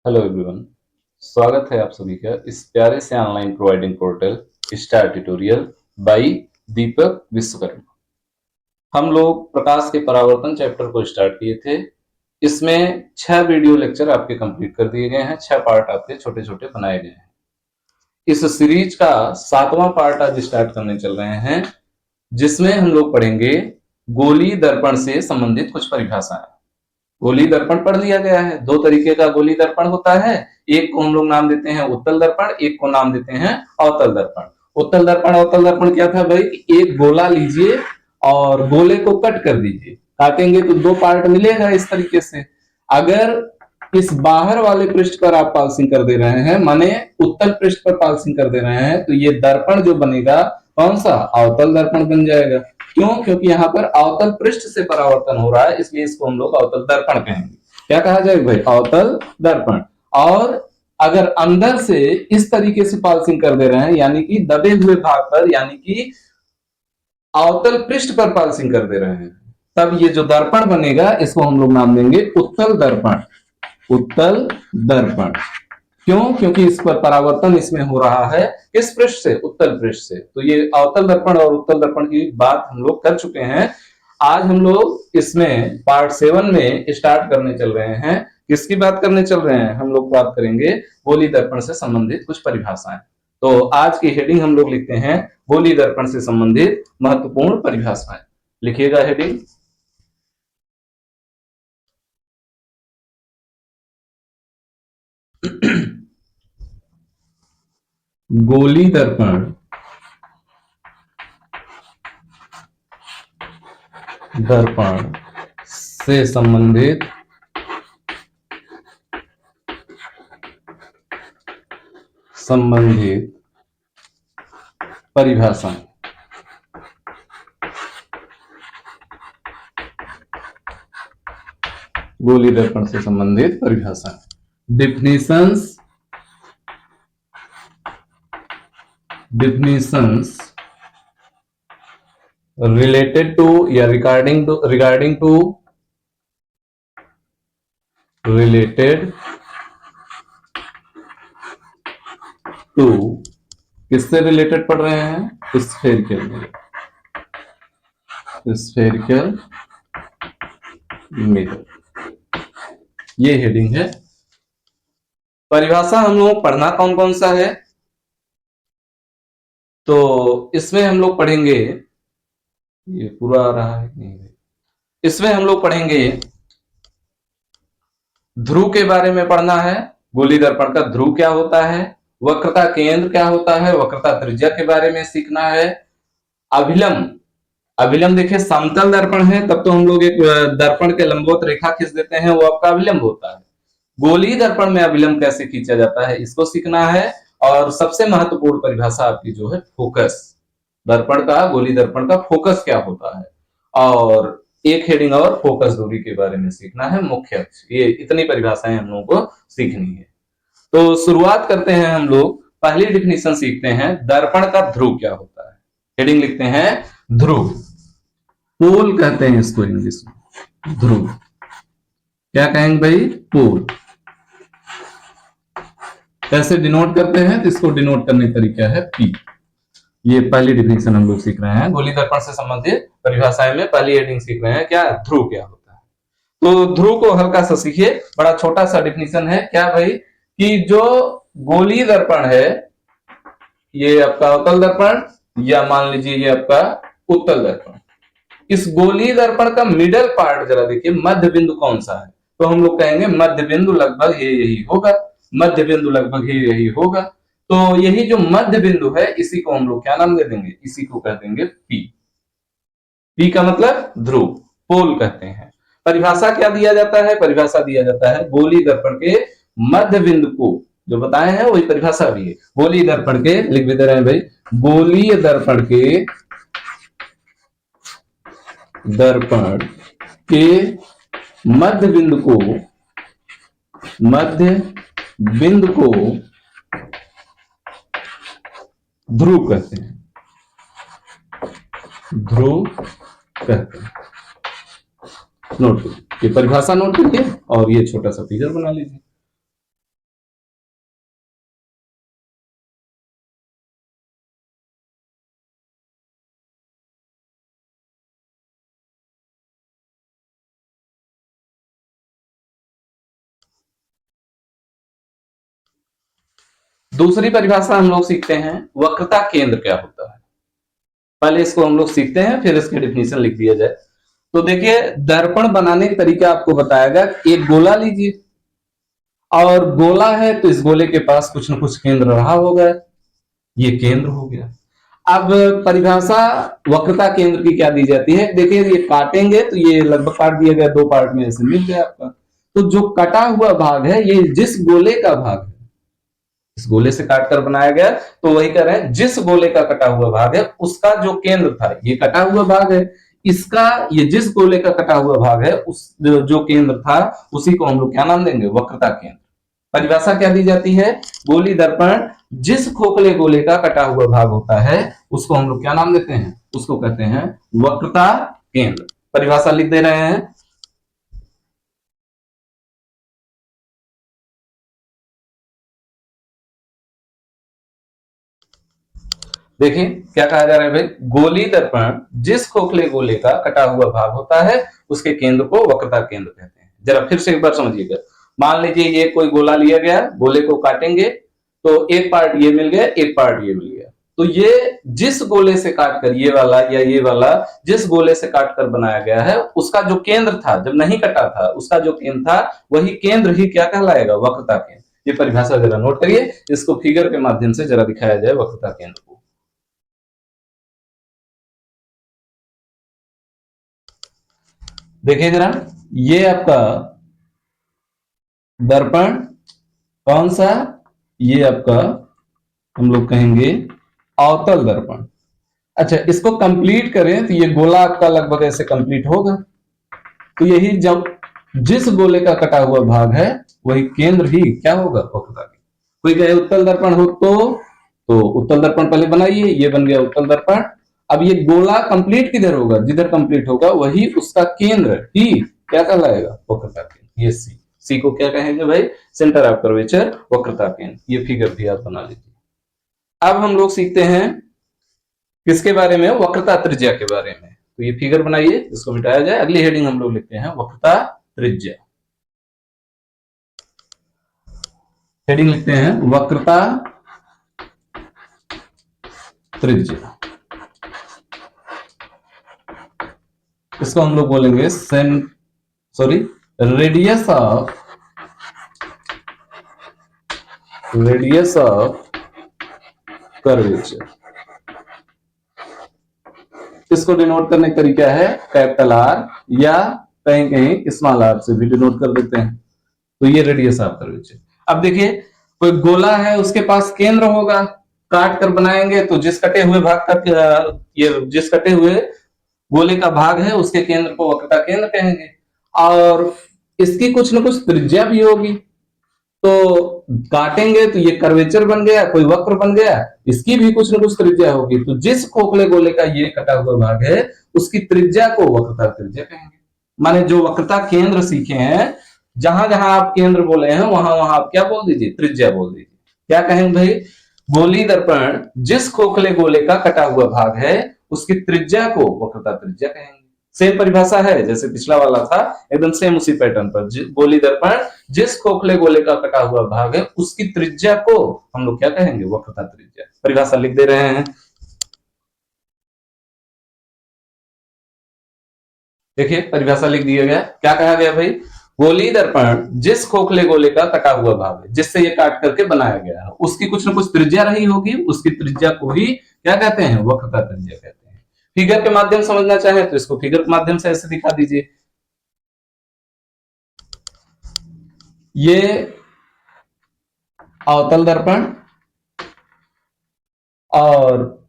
Hello everyone, स्वागत है आप सभी का इस प्यारे से online providing portal Star Tutorial by Deepak Vishwakarma. हम लोग प्रकाश के परावर्तन चैप्टर को स्टार्ट किए थे। इसमें 6 वीडियो लेक्चर आपके कंप्लीट कर दिए गए हैं, 6 पार्ट आपके छोटे छोटे बनाए गए हैं। इस सीरीज का 7वां पार्ट आज स्टार्ट करने चल रहे हैं, जिसमें हम लोग पढ़ेंगे गोली दर्पण से संबंधित कुछ परिभाषाएं। गोली दर्पण पढ़ लिया गया है। 2 तरीके का गोली दर्पण होता है, एक को हम लोग नाम देते हैं उत्तल दर्पण, एक को नाम देते हैं अवतल दर्पण। उत्तल दर्पण अवतल दर्पण क्या था भाई? एक गोला लीजिए और गोले को कट कर दीजिए, काटेंगे तो 2 पार्ट मिलेगा इस तरीके से। अगर इस बाहर वाले पृष्ठ पर आप पाल्सिंग कर दे रहे हैं, माने उत्तल पृष्ठ पर पाल्सिंग कर दे रहे हैं, तो ये दर्पण जो बनेगा कौन सा? अवतल दर्पण बन जाएगा। क्यों? क्योंकि यहाँ पर अवतल पृष्ठ से परावर्तन हो रहा है, इसलिए इसको हम लोग अवतल दर्पण कहेंगे। क्या कहा जाएगा भाई? अवतल दर्पण। और अगर अंदर से इस तरीके से पाल्सिंग कर दे रहे हैं, यानी कि दबे हुए भाग पर, यानी कि अवतल पृष्ठ पर पाल्सिंग कर दे रहे हैं, तब ये जो दर्पण बनेगा इसको हम लोग नाम देंगे उत्तल दर्पण। उत्तल दर्पण। क्यों? क्योंकि इस पर परावर्तन इसमें हो रहा है किस पृष्ठ से? उत्तल पृष्ठ से। तो ये अवतल दर्पण और उत्तल दर्पण की बात हम लोग कर चुके हैं। आज हम लोग इसमें पार्ट 7 में स्टार्ट करने चल रहे हैं। किसकी बात करने चल रहे हैं? हम लोग बात करेंगे गोली दर्पण से संबंधित कुछ परिभाषाएं। तो आज की हेडिंग हम लोग लिखते हैं गोली दर्पण से संबंधित महत्वपूर्ण परिभाषाएं। लिखिएगा हेडिंग। गोली दर्पण से संबंधित परिभाषा। गोली दर्पण से संबंधित परिभाषा। डिफिनिशंस related to या regarding to related to किससे रिलेटेड पढ़ रहे हैं? Spherical mirror. ये हेडिंग है। परिभाषा हम लोग पढ़ना कौन कौन सा है? तो इसमें हम लोग पढ़ेंगे, ये पूरा आ रहा है नहीं, इसमें हम लोग पढ़ेंगे ध्रुव के बारे में पढ़ना है। गोली दर्पण का ध्रुव क्या होता है, वक्रता केंद्र क्या होता है, वक्रता त्रिज्या के बारे में सीखना है। अभिलंब देखिए, समतल दर्पण है तब तो हम लोग एक दर्पण के लंबवत रेखा खींच देते हैं, वो आपका अभिलंब होता है। गोली दर्पण में अभिलंब कैसे खींचा जाता है, इसको सीखना है। और सबसे महत्वपूर्ण परिभाषा आपकी जो है फोकस, दर्पण का, गोली दर्पण का फोकस क्या होता है। और एक हेडिंग और फोकस दूरी के बारे में सीखना है, मुख्य अक्ष। ये इतनी परिभाषाएं हम लोगों को सीखनी है। तो शुरुआत करते हैं हम लोग। पहली डिफिनेशन सीखते हैं, दर्पण का ध्रुव क्या होता है। हेडिंग लिखते हैं ध्रुव। पोल कहते हैं इसको इंग्लिश में। ध्रुव क्या कहेंगे भाई? पोल। कैसे डिनोट करते हैं? तो इसको डिनोट करने का तरीका है पी। ये पहली डिफिनेशन हम लोग सीख रहे हैं। गोली दर्पण से संबंधित परिभाषाएं में पहली हेडिंग सीख रहे हैं, क्या? ध्रुव क्या होता है। तो ध्रुव को हल्का सा सीखिए, बड़ा छोटा सा डिफिनेशन है। क्या भाई? कि जो गोली दर्पण है, ये आपका अवतल दर्पण, या मान लीजिए ये आपका उत्तल दर्पण। इस गोली दर्पण का मिडल पार्ट जरा देखिए, मध्य बिंदु कौन सा है? तो हम लोग कहेंगे मध्य बिंदु लगभग यही होगा। मध्य बिंदु लगभग यही होगा। तो यही जो मध्य बिंदु है, इसी को हम लोग क्या नाम दे देंगे? इसी को कह देंगे पी। पी का मतलब ध्रुव, पोल कहते हैं। परिभाषा क्या दिया जाता है? परिभाषा दिया जाता है गोली दर्पण के मध्य बिंदु को, जो बताए हैं वही परिभाषा भी है। गोली दर्पण के, लिख भी दे रहे हैं भाई, गोलीय दर्पण के मध्य बिंदु को ध्रुव कहते हैं। ध्रुव कहते हैं। नोट कीजिए, ये परिभाषा नोट कीजिए और ये छोटा सा फिगर बना लीजिए। दूसरी परिभाषा हम लोग सीखते हैं वक्रता केंद्र क्या होता है। पहले इसको हम लोग सीखते हैं, फिर इसकी डेफिनेशन लिख दिया जाए। तो देखिए, दर्पण बनाने का तरीका आपको बताया गया। एक गोला लीजिए, और गोला है तो इस गोले के पास कुछ न कुछ केंद्र रहा होगा, ये केंद्र हो गया। अब परिभाषा वक्रता केंद्र की क्या दी जाती है, देखिए ये काटेंगे तो ये लगभग काट दिया गया, दो पार्ट में ऐसे मिल गया आपका। तो जो कटा हुआ भाग है ये जिस गोले का भाग है, इस गोले से काटकर बनाया गया, तो वही कह रहे हैं जिस गोले का कटा हुआ भाग है उसका जो केंद्र था, ये कटा हुआ भाग है, इसका ये जिस गोले का कटा हुआ भाग है उस जो केंद्र था उसी को हम लोग क्या नाम देंगे, वक्रता केंद्र। परिभाषा क्या दी जाती है, गोली दर्पण जिस खोखले गोले का कटा हुआ भाग होता है उसको हम लोग क्या नाम देते हैं, उसको कहते हैं वक्रता केंद्र। परिभाषा लिख दे रहे हैं। देखिए क्या कहा जा रहा है भाई, गोली दर्पण जिस खोखले गोले का कटा हुआ भाग होता है उसके केंद्र को वक्रता केंद्र कहते हैं। जरा फिर से एक बार समझिएगा। मान लीजिए ये कोई गोला लिया गया, गोले को काटेंगे तो एक पार्ट ये मिल गया, एक पार्ट ये मिल गया। तो ये जिस गोले से काटकर, ये वाला या ये वाला जिस गोले से काटकर बनाया गया है उसका जो केंद्र था, जब नहीं कटा था उसका जो केंद्र था वही केंद्र ही क्या कहलाएगा, वक्रता केंद्र। ये परिभाषा जरा नोट करिए, इसको फिगर के माध्यम से जरा दिखाया जाए वक्रता केंद्र को। देखिए जरा, ये आपका दर्पण कौन सा, ये आपका हम लोग कहेंगे अवतल दर्पण। अच्छा, इसको कंप्लीट करें तो ये गोला आपका लगभग ऐसे कंप्लीट होगा। तो यही जब जिस गोले का कटा हुआ भाग है वही केंद्र ही क्या होगा, वक्रता केंद्र। कोई कहे उत्तल दर्पण हो तो उत्तल दर्पण पहले बनाइए, ये बन गया उत्तल दर्पण। अब ये गोला कंप्लीट किधर होगा, जिधर कंप्लीट होगा वही उसका केंद्र ही क्या कहलाएगा, वक्रता केंद्र। ये सी को क्या कहेंगे भाई, सेंटर ऑफ कर्वेचर, वक्रता केंद्र। ये फिगर भी आप बना लीजिए। अब हम लोग सीखते हैं किसके बारे में, वक्रता त्रिज्या के बारे में। तो ये फिगर बनाइए, इसको मिटाया जाए। अगली हेडिंग हम लोग लिखते हैं वक्रता त्रिज्या। हेडिंग लिखते हैं वक्रता त्रिज्या। इसको हम लोग बोलेंगे रेडियस ऑफ कर्वेचर। इसको डिनोट करने का तरीका है कैपिटल आर, या कहीं कहीं स्मॉल आर से भी डिनोट कर देते हैं। तो ये रेडियस ऑफ कर्वेचर। अब देखिए, कोई गोला है उसके पास केंद्र होगा, काट कर बनाएंगे तो जिस कटे हुए भाग का, ये जिस कटे हुए गोले का भाग है उसके केंद्र को वक्रता केंद्र कहेंगे। और इसकी कुछ न कुछ त्रिज्या भी होगी, तो काटेंगे तो ये कर्वेचर बन गया, कोई वक्र बन गया, इसकी भी कुछ न कुछ त्रिज्या होगी। तो जिस खोखले गोले का ये कटा हुआ भाग है उसकी त्रिज्या को वक्रता त्रिज्या कहेंगे। माने जो वक्रता केंद्र सीखे हैं, जहां जहां आप केंद्र बोले हैं वहां वहां आप क्या बोल दीजिए, त्रिज्या बोल दीजिए। क्या कहेंगे भाई, गोली दर्पण जिस खोखले गोले का कटा हुआ भाग है उसकी त्रिज्या को वक्रता त्रिज्या कहेंगे। सेम परिभाषा है जैसे पिछला वाला था, एकदम सेम उसी पैटर्न पर। गोली दर्पण जिस खोखले गोले का कटा हुआ भाग है उसकी त्रिज्या को हम लोग क्या कहेंगे, वक्रता त्रिज्या। परिभाषा लिख दे रहे हैं। देखिए परिभाषा लिख दिया गया। क्या कहा गया भाई, गोली दर्पण जिस खोखले गोले का कटा हुआ भाग है, जिससे ये काट करके बनाया गया है, उसकी कुछ न कुछ त्रिज्या रही होगी, उसकी त्रिज्या को ही क्या कहते हैं, वक्रता त्रिज्या कहते हैं। फिगर के माध्यम समझना चाहे तो इसको फिगर के माध्यम से ऐसे दिखा दीजिए। ये अवतल दर्पण, और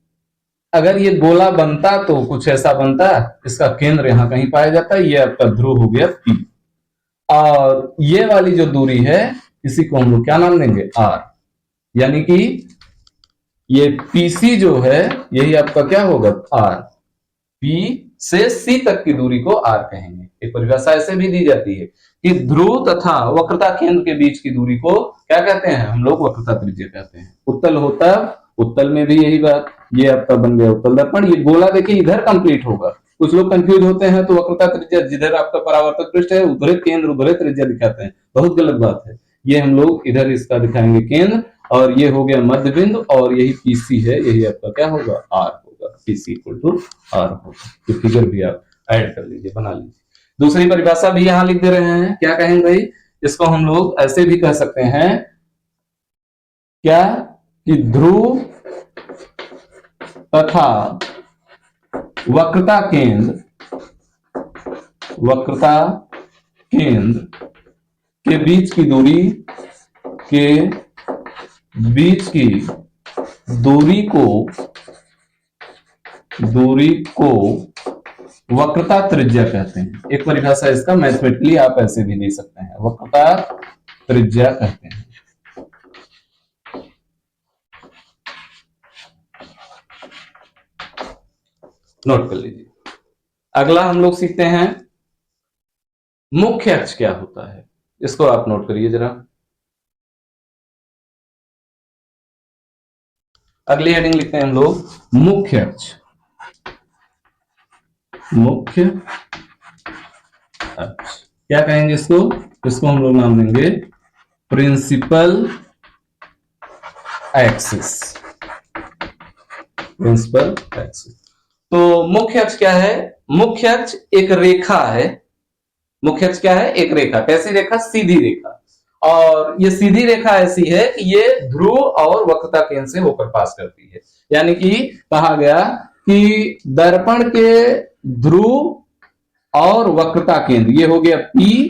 अगर ये गोला बनता तो कुछ ऐसा बनता, इसका केंद्र यहां कहीं पाया जाता है, ये आपका ध्रुव हो गया P। और ये वाली जो दूरी है इसी को हम लोग क्या नाम देंगे, R। यानी कि ये PC जो है यही आपका क्या होगा, R। P से C तक की दूरी को R कहेंगे। एक परिभाषा ऐसे भी दी जाती है कि ध्रुव तथा वक्रता केंद्र के बीच की दूरी को क्या कहते हैं, हम लोग वक्रता त्रिज्या कहते हैं। उत्तल होता, उत्तल में भी यही बात। ये आपका बन गया उत्तल दर्पण। ये गोला देखिए इधर कंप्लीट होगा, कुछ लोग कंफ्यूज होते हैं तो वक्रता त्रिज्या जिधर आपका परावर्तक पृष्ठ है उधर केंद्र उधर त्रिज्या दिखाते हैं, बहुत गलत बात है। ये हम लोग इधर इसका दिखाएंगे केंद्र और ये हो गया मध्य बिंदु, और यही PC है, यही आपका क्या होगा, R होगा, PC इक्वल टू R होगा। तो फिगर भी आप ऐड कर लीजिए, बना लीजिए। दूसरी परिभाषा भी यहां लिख दे रहे हैं, क्या कहेंगे भाई, इसको हम लोग ऐसे भी कह सकते हैं, क्या कि ध्रुव तथा वक्रता केंद्र के बीच की दूरी को वक्रता त्रिज्या कहते हैं। एक परिभाषा इसका मैथमेटिकली आप ऐसे भी दे सकते हैं, वक्रता त्रिज्या कहते हैं। नोट कर लीजिए। अगला हम लोग सीखते हैं मुख्य अक्ष क्या होता है, इसको आप नोट करिए जरा। अगली हेडिंग लिखते हैं हम लोग मुख्य अक्ष। मुख्य अक्ष क्या कहेंगे इसको हम लोग नाम देंगे प्रिंसिपल एक्सिस। तो मुख्य अक्ष क्या है, मुख्य अक्ष एक रेखा है। मुख्य अक्ष क्या है, एक रेखा। कैसी रेखा, सीधी रेखा। और ये सीधी रेखा ऐसी है कि ये ध्रुव और वक्रता केंद्र से होकर पास करती है। यानी कि कहा गया कि दर्पण के ध्रुव और वक्रता केंद्र, ये हो गया P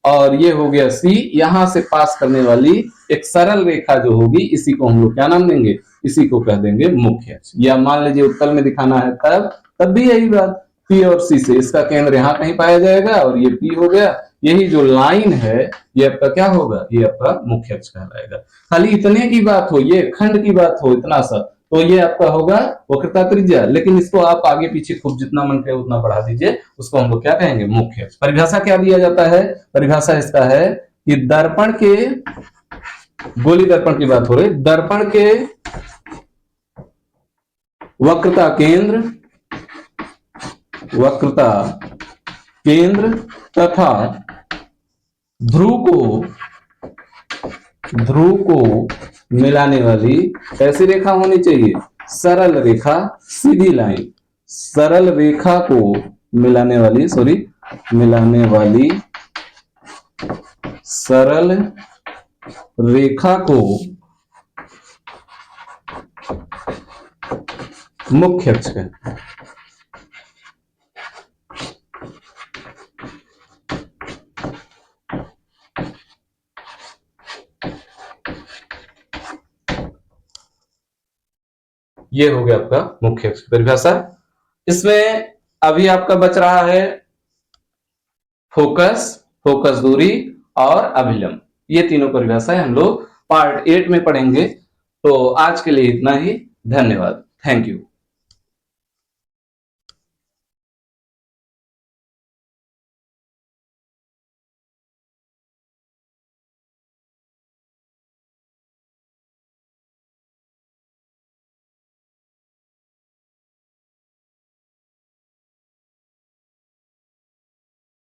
और ये हो गया C, यहां से पास करने वाली एक सरल रेखा जो होगी, इसी को हम लोग क्या नाम देंगे, इसी को कह देंगे मुख्य अक्ष। या मान लीजिए उत्तल में दिखाना है तब भी यही बात, P और C से इसका केंद्र यहां कहीं पाया जाएगा और ये P हो गया, यही जो लाइन है ये आपका क्या होगा, ये आपका मुख्य अक्ष कहलाएगा। खाली इतने की बात हो, ये खंड की बात हो, इतना सा, तो ये आपका होगा वक्रता त्रिज्या। लेकिन इसको आप आगे पीछे खूब जितना मन करे उतना बढ़ा दीजिए, उसको हम लोग क्या कहेंगे, मुख्य अक्ष। परिभाषा क्या दिया जाता है, परिभाषा इसका है कि दर्पण के, गोली दर्पण की बात हो रही, दर्पण के वक्रता केंद्र तथा ध्रुव को मिलाने वाली ऐसी रेखा होनी चाहिए, सरल रेखा, सीधी लाइन। सरल रेखा को मिलाने वाली सरल रेखा को मुख्य अक्ष कहते हैं। ये हो गया आपका मुख्य अक्ष परिभाषा। इसमें अभी आपका बच रहा है फोकस दूरी और अभिलंब। ये तीनों परिभाषाएं हम लोग पार्ट 8 में पढ़ेंगे। तो आज के लिए इतना ही, धन्यवाद, थैंक यू।